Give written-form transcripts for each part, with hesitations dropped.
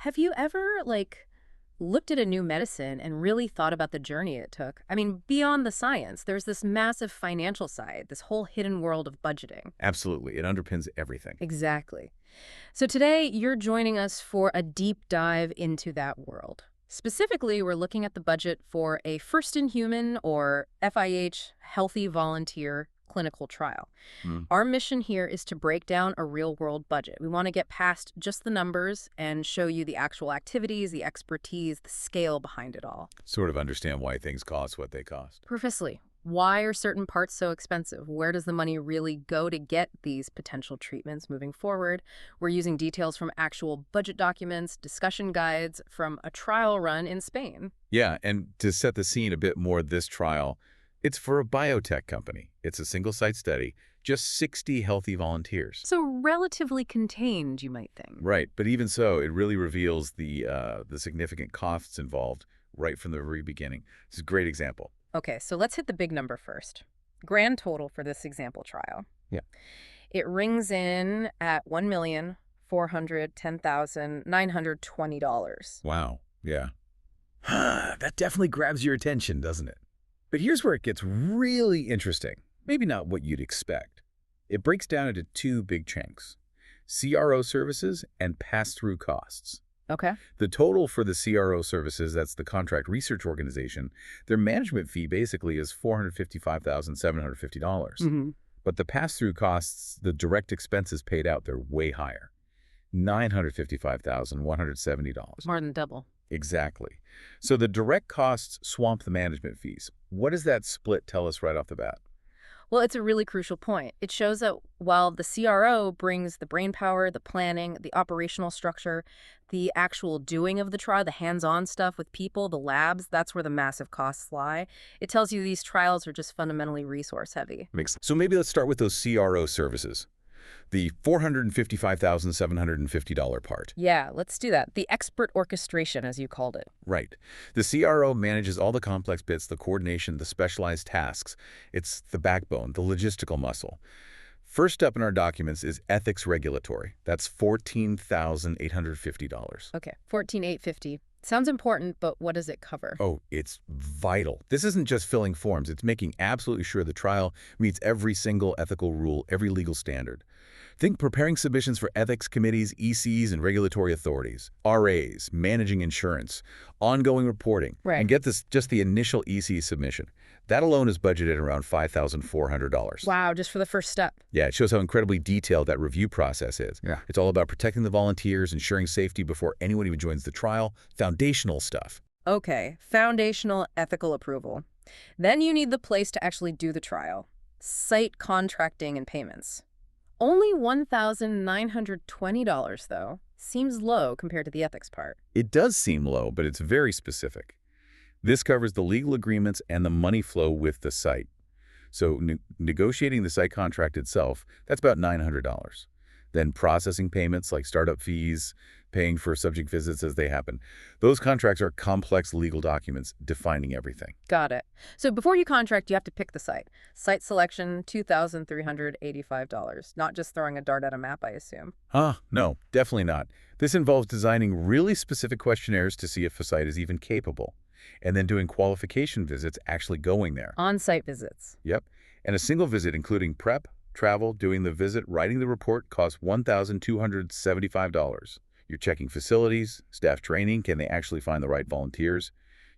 Have you ever, looked at a new medicine and really thought about the journey it took? I mean, beyond the science, there's this massive financial side, this whole hidden world of budgeting. Absolutely. It underpins everything. Exactly. So today, you're joining us for a deep dive into that world. Specifically, we're looking at the budget for a first-in-human, or FIH, healthy volunteer clinical trial. Mm. Our mission here is to break down a real-world budget. We want to get past just the numbers and show you the actual activities, the expertise, the scale behind it all. Sort of understand why things cost what they cost. Precisely. Why are certain parts so expensive? Where does the money really go to get these potential treatments moving forward? We're using details from actual budget documents, discussion guides from a trial run in Spain. Yeah, and to set the scene a bit more, this trial, it's for a biotech company. It's a single-site study, just 60 healthy volunteers. So relatively contained, you might think. Right, but even so, it really reveals the significant costs involved right from the very beginning. This is a great example. Okay, so let's hit the big number first. Grand total for this example trial. Yeah. It rings in at $1,410,920. Wow, yeah. That definitely grabs your attention, doesn't it? But here's where it gets really interesting. Maybe not what you'd expect. It breaks down into two big chunks: CRO services and pass-through costs. Okay. The total for the CRO services, that's the contract research organization, their management fee basically is $455,750. Mm-hmm. But the pass-through costs, the direct expenses paid out, they're way higher. $955,170. More than double. Exactly. So the direct costs swamp the management fees. What does that split tell us right off the bat? Well, it's a really crucial point. It shows that while the CRO brings the brainpower, the planning, the operational structure, the actual doing of the trial, the hands-on stuff with people, the labs, that's where the massive costs lie. It tells you these trials are just fundamentally resource-heavy. So maybe let's start with those CRO services. The $455,750 part. Yeah, let's do that. The expert orchestration, as you called it. Right. The CRO manages all the complex bits, the coordination, the specialized tasks. It's the backbone, the logistical muscle. First up in our documents is ethics regulatory. That's $14,850. Okay, 14,850. Sounds important, but what does it cover? Oh, it's vital. This isn't just filling forms. It's making absolutely sure the trial meets every single ethical rule, every legal standard. Think preparing submissions for ethics committees, ECs, and regulatory authorities, RAs, managing insurance, ongoing reporting. Right. And get this, just the initial EC submission. That alone is budgeted around $5,400. Wow, just for the first step. Yeah, it shows how incredibly detailed that review process is. Yeah. It's all about protecting the volunteers, ensuring safety before anyone even joins the trial, foundational stuff. Okay, foundational ethical approval. Then you need the place to actually do the trial. Site contracting and payments. Only $1,920, though. Seems low compared to the ethics part. It does seem low, but it's very specific. This covers the legal agreements and the money flow with the site. So negotiating the site contract itself, that's about $900. Then processing payments like startup fees, paying for subject visits as they happen. Those contracts are complex legal documents defining everything. Got it. So before you contract, you have to pick the site. Site selection, $2,385. Not just throwing a dart at a map, I assume. No, definitely not. This involves designing really specific questionnaires to see if a site is even capable, and then doing qualification visits actually going there. On-site visits. Yep. And a single visit including prep, travel, doing the visit, writing the report costs $1,275. You're checking facilities, staff training, can they actually find the right volunteers?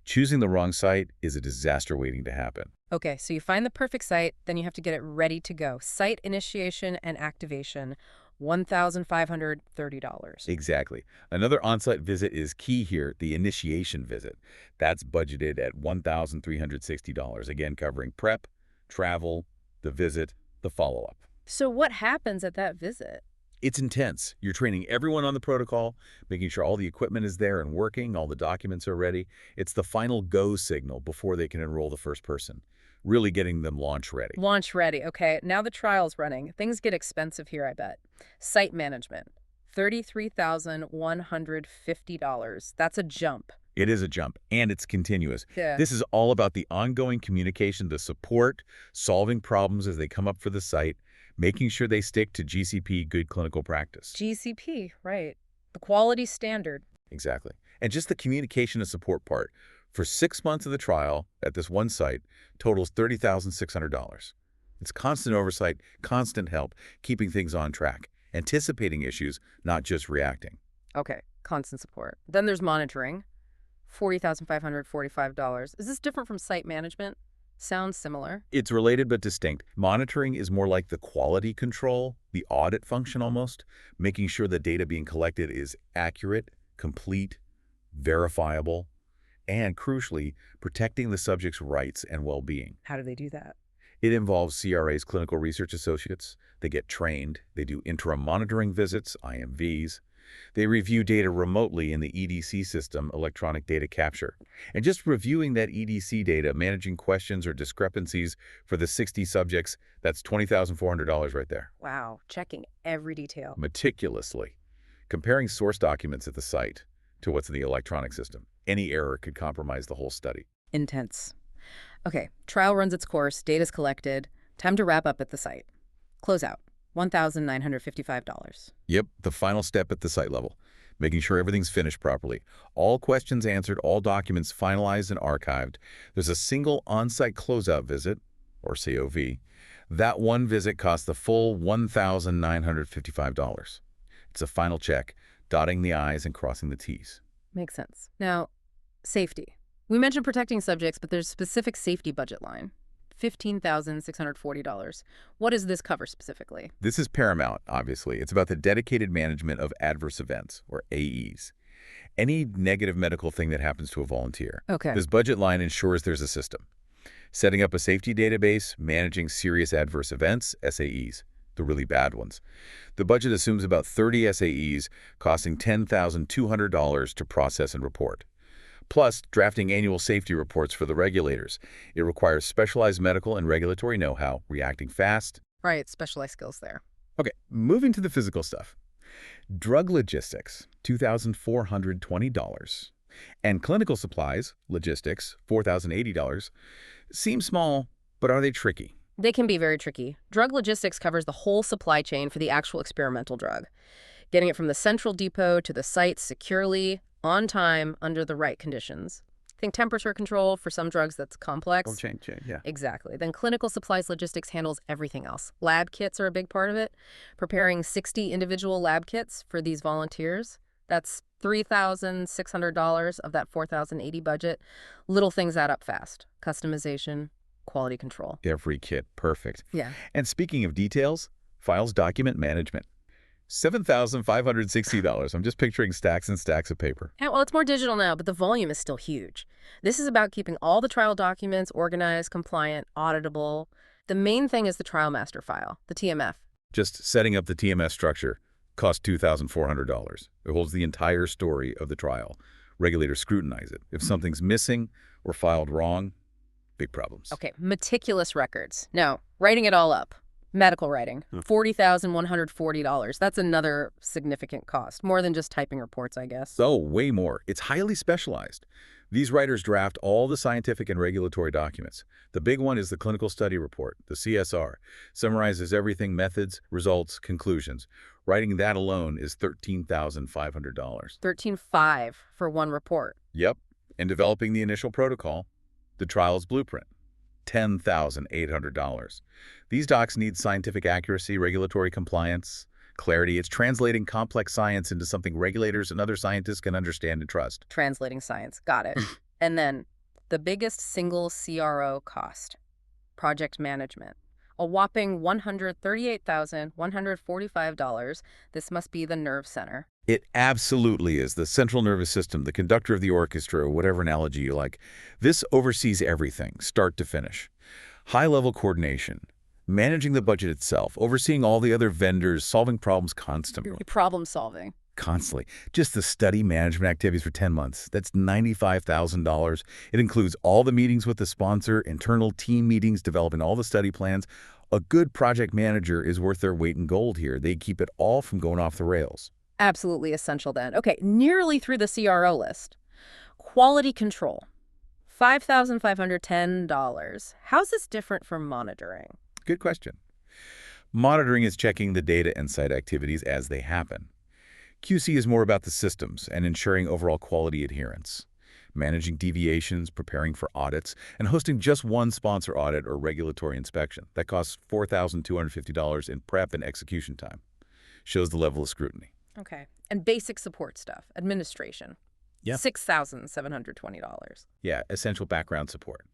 Choosing the wrong site is a disaster waiting to happen. Okay, so you find the perfect site, then you have to get it ready to go. Site initiation and activation, $1,530. Exactly. Another on-site visit is key here, the initiation visit. That's budgeted at $1,360, again covering prep, travel, the visit, the follow-up. So what happens at that visit? It's intense. You're training everyone on the protocol, making sure all the equipment is there and working, all the documents are ready. It's the final go signal before they can enroll the first person, really getting them launch ready. Launch ready. Okay, now the trial's running. Things get expensive here, I bet. Site management, $33,150. That's a jump. It is a jump, and it's continuous. Yeah. This is all about the ongoing communication, the support, solving problems as they come up for the site, making sure they stick to GCP, good clinical practice. GCP, right. The quality standard. Exactly. And just the communication and support part, for 6 months of the trial at this one site, totals $30,600. It's constant oversight, constant help, keeping things on track, anticipating issues, not just reacting. Okay, constant support. Then there's monitoring, $40,545. Is this different from site management? Sounds similar. It's related but distinct. Monitoring is more like the quality control, the audit function almost, making sure the data being collected is accurate, complete, verifiable, and crucially, protecting the subject's rights and well-being. How do they do that? It involves CRA's clinical research associates. They get trained. They do interim monitoring visits, IMVs. They review data remotely in the EDC system, electronic data capture. And just reviewing that EDC data, managing questions or discrepancies for the 60 subjects, that's $20,400 right there. Wow, checking every detail. Meticulously. Comparing source documents at the site to what's in the electronic system. Any error could compromise the whole study. Intense. Okay, trial runs its course, data's collected. Time to wrap up at the site. Closeout, $1,955. Yep, the final step at the site level, making sure everything's finished properly. All questions answered, all documents finalized and archived. There's a single on-site closeout visit, or COV. That one visit costs the full $1,955. It's a final check, dotting the I's and crossing the T's. Makes sense. Now, safety. We mentioned protecting subjects, but there's a specific safety budget line, $15,640. What does this cover specifically? This is paramount, obviously. It's about the dedicated management of adverse events, or AEs. Any negative medical thing that happens to a volunteer. Okay. This budget line ensures there's a system. Setting up a safety database, managing serious adverse events, SAEs, the really bad ones. The budget assumes about 30 SAEs, costing $10,200 to process and report. Plus, drafting annual safety reports for the regulators. It requires specialized medical and regulatory know-how, reacting fast. Right, specialized skills there. Okay, moving to the physical stuff. Drug logistics, $2,420. And clinical supplies, logistics, $4,080. Seem small, but are they tricky? They can be very tricky. Drug logistics covers the whole supply chain for the actual experimental drug. Getting it from the central depot to the site securely, on time, under the right conditions. Think temperature control for some drugs that's complex. Change, yeah. Exactly. Then clinical supplies logistics handles everything else. Lab kits are a big part of it. Preparing 60 individual lab kits for these volunteers. That's $3,600 of that $4,080 budget. Little things add up fast. Customization, quality control. Every kit, perfect. Yeah. And speaking of details, files document management. $7,560. I'm just picturing stacks and stacks of paper. Yeah, well, it's more digital now, but the volume is still huge. This is about keeping all the trial documents organized, compliant, auditable. The main thing is the trial master file, the TMF. Just setting up the TMS structure costs $2,400. It holds the entire story of the trial. Regulators scrutinize it. If something's missing or filed wrong, big problems. Okay, meticulous records. Now, writing it all up. Medical writing, $40,140. That's another significant cost. More than just typing reports, I guess. So, way more. It's highly specialized. These writers draft all the scientific and regulatory documents. The big one is the clinical study report, the CSR. Summarizes everything, methods, results, conclusions. Writing that alone is $13,500. $13,500 for one report. Yep. And developing the initial protocol, the trial's blueprint. $10,800. These docs need scientific accuracy, regulatory compliance, clarity. It's translating complex science into something regulators and other scientists can understand and trust. Translating science. Got it. And then the biggest single CRO cost, project management. A whopping $138,145. This must be the nerve center. It absolutely is. The central nervous system, the conductor of the orchestra, whatever analogy you like. This oversees everything, start to finish. High-level coordination, managing the budget itself, overseeing all the other vendors, solving problems constantly. Problem solving. Constantly. Just the study management activities for 10 months. That's $95,000. It includes all the meetings with the sponsor, internal team meetings, developing all the study plans. A good project manager is worth their weight in gold here. They keep it all from going off the rails. Absolutely essential then. Okay, nearly through the CRO list. Quality control, $5,510. How's this different from monitoring? Good question. Monitoring is checking the data and site activities as they happen. QC is more about the systems and ensuring overall quality adherence, managing deviations, preparing for audits, and hosting just one sponsor audit or regulatory inspection. That costs $4,250 in prep and execution time. Shows the level of scrutiny. Okay. And basic support stuff, administration. Yeah. $6,720. Yeah, essential background support.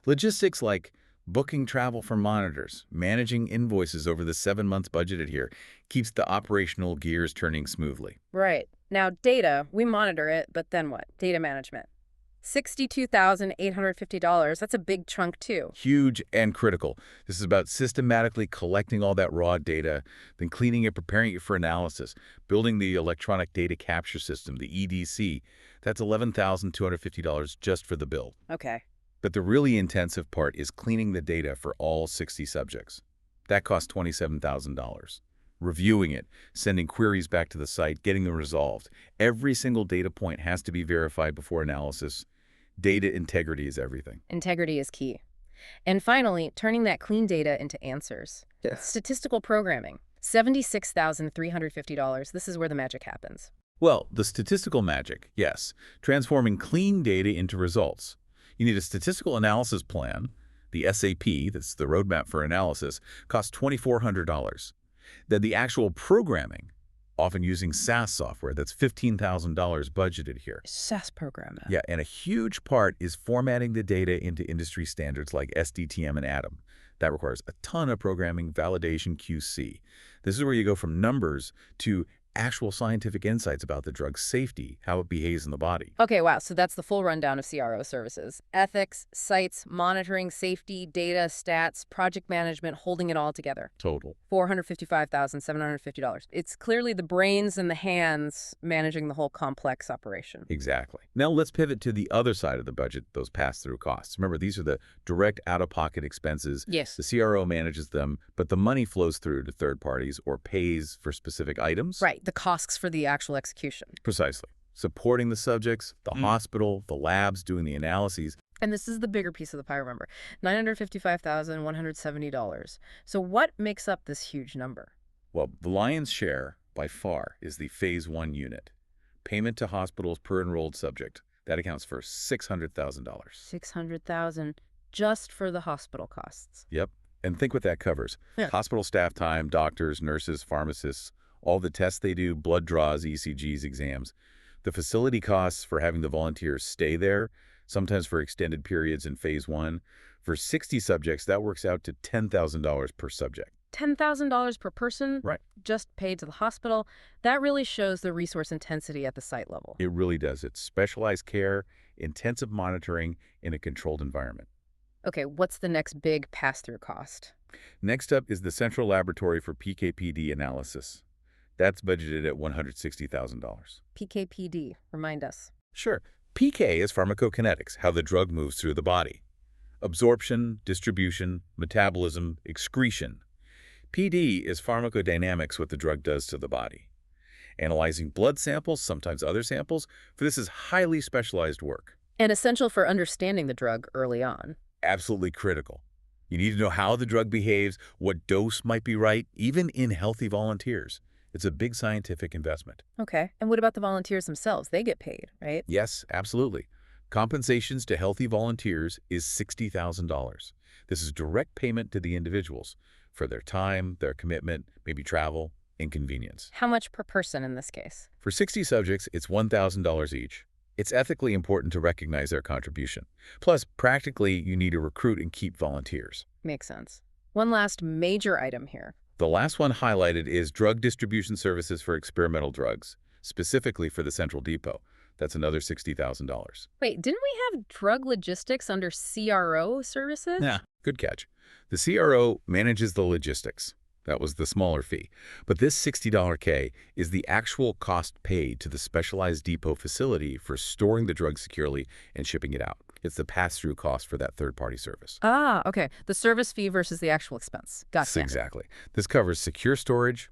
Logistics like booking travel for monitors, managing invoices over the 7 months budgeted here, keeps the operational gears turning smoothly. Right. Now, data, we monitor it, but then what? Data management. $62,850. That's a big chunk, too. Huge and critical. This is about systematically collecting all that raw data, then cleaning it, preparing it for analysis, building the electronic data capture system, the EDC. That's $11,250 just for the build. Okay. But the really intensive part is cleaning the data for all 60 subjects. That costs $27,000. Reviewing it, sending queries back to the site, getting them resolved. Every single data point has to be verified before analysis. Data integrity is everything. Integrity is key. And finally, turning that clean data into answers. Yeah. Statistical programming. $76,350. This is where the magic happens. Well, the statistical magic, yes. Transforming clean data into results. You need a statistical analysis plan. The SAP, that's the roadmap for analysis, costs $2,400. Then the actual programming, often using SAS software, that's $15,000 budgeted here. SAS programming. Yeah, and a huge part is formatting the data into industry standards like SDTM and ATOM. That requires a ton of programming, validation, QC. This is where you go from numbers to actual scientific insights about the drug's safety, how it behaves in the body. Okay, wow. So that's the full rundown of CRO services. Ethics, sites, monitoring, safety, data, stats, project management, holding it all together. Total. $455,750. It's clearly the brains and the hands managing the whole complex operation. Exactly. Now let's pivot to the other side of the budget, those pass-through costs. Remember, these are the direct out-of-pocket expenses. Yes. The CRO manages them, but the money flows through to third parties or pays for specific items. Right. The costs for the actual execution. Precisely. Supporting the subjects, the hospital, the labs, doing the analyses. And this is the bigger piece of the pie, remember. $955,170. So what makes up this huge number? Well, the lion's share, by far, is the Phase 1 unit. Payment to hospitals per enrolled subject. That accounts for $600,000. $600,000 just for the hospital costs. Yep. And think what that covers. Yeah. Hospital staff time, doctors, nurses, pharmacists, all the tests they do, blood draws, ECGs, exams. The facility costs for having the volunteers stay there, sometimes for extended periods in Phase 1. For 60 subjects, that works out to $10,000 per subject. $10,000 per person? Right. Just paid to the hospital? That really shows the resource intensity at the site level. It really does. It's specialized care, intensive monitoring in a controlled environment. Okay, what's the next big pass-through cost? Next up is the Central Laboratory for PK/PD analysis. That's budgeted at $160,000. PK/PD, remind us. Sure. PK is pharmacokinetics, how the drug moves through the body. Absorption, distribution, metabolism, excretion. PD is pharmacodynamics, what the drug does to the body. Analyzing blood samples, sometimes other samples, for this is highly specialized work. And essential for understanding the drug early on. Absolutely critical. You need to know how the drug behaves, what dose might be right, even in healthy volunteers. It's a big scientific investment. Okay, and what about the volunteers themselves? They get paid, right? Yes, absolutely. Compensations to healthy volunteers is $60,000. This is direct payment to the individuals for their time, their commitment, maybe travel, inconvenience. How much per person in this case? For 60 subjects, it's $1,000 each. It's ethically important to recognize their contribution. Plus, practically, you need to recruit and keep volunteers. Makes sense. One last major item here. The last one highlighted is drug distribution services for experimental drugs, specifically for the Central Depot. That's another $60,000. Wait, didn't we have drug logistics under CRO services? Yeah, good catch. The CRO manages the logistics. That was the smaller fee. But this $60K is the actual cost paid to the specialized depot facility for storing the drug securely and shipping it out. It's the pass-through cost for that third-party service. Ah, okay. The service fee versus the actual expense. Gotcha. Exactly. This covers secure storage,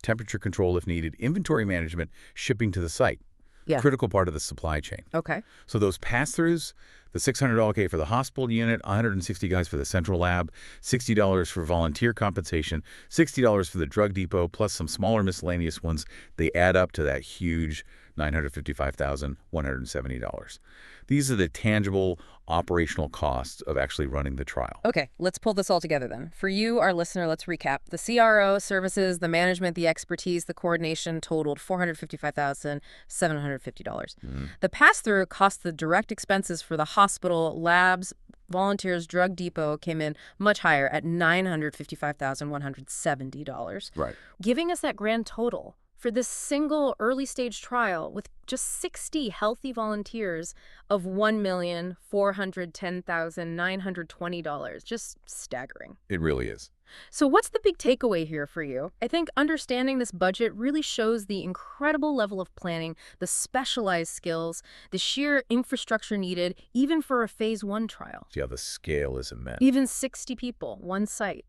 temperature control if needed, inventory management, shipping to the site. Yeah. Critical part of the supply chain. Okay. So those pass-throughs, The $600K for the hospital unit, 160 guys for the central lab, $60 for volunteer compensation, $60 for the drug depot, plus some smaller miscellaneous ones. They add up to that huge $955,170. These are the tangible operational costs of actually running the trial. Okay, let's pull this all together then. For you, our listener, let's recap. The CRO services, the management, the expertise, the coordination totaled $455,750. The pass-through cost the direct expenses for the hospital, labs, volunteers, drug depot came in much higher at $955,170. Right. Giving us that grand total for this single early-stage trial with just 60 healthy volunteers of $1,410,920. Just staggering. It really is. So what's the big takeaway here for you? I think understanding this budget really shows the incredible level of planning, the specialized skills, the sheer infrastructure needed, even for a phase 1 trial. Yeah, the scale is immense. Even 60 people, one site.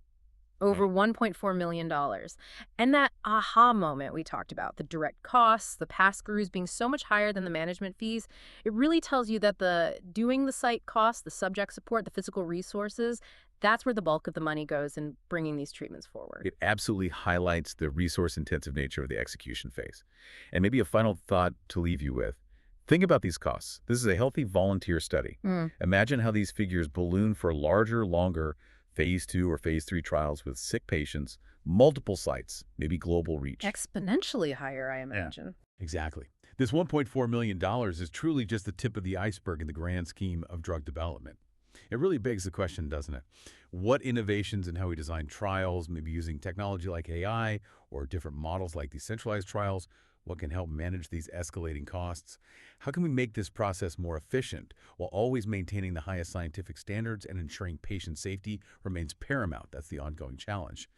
Over $1.4 million. And that aha moment we talked about, the direct costs, the pass-throughs being so much higher than the management fees, it really tells you that doing the site costs, the subject support, the physical resources, that's where the bulk of the money goes in bringing these treatments forward. It absolutely highlights the resource-intensive nature of the execution phase. And maybe a final thought to leave you with. Think about these costs. This is a healthy volunteer study. Imagine how these figures balloon for larger, longer phase 2 or phase 3 trials with sick patients, multiple sites, maybe global reach. Exponentially higher, I imagine. Exactly. This $1.4 million is truly just the tip of the iceberg in the grand scheme of drug development. It really begs the question, doesn't it? What innovations in how we design trials, maybe using technology like AI or different models like decentralized trials, what can help manage these escalating costs? How can we make this process more efficient while always maintaining the highest scientific standards and ensuring patient safety remains paramount? That's the ongoing challenge.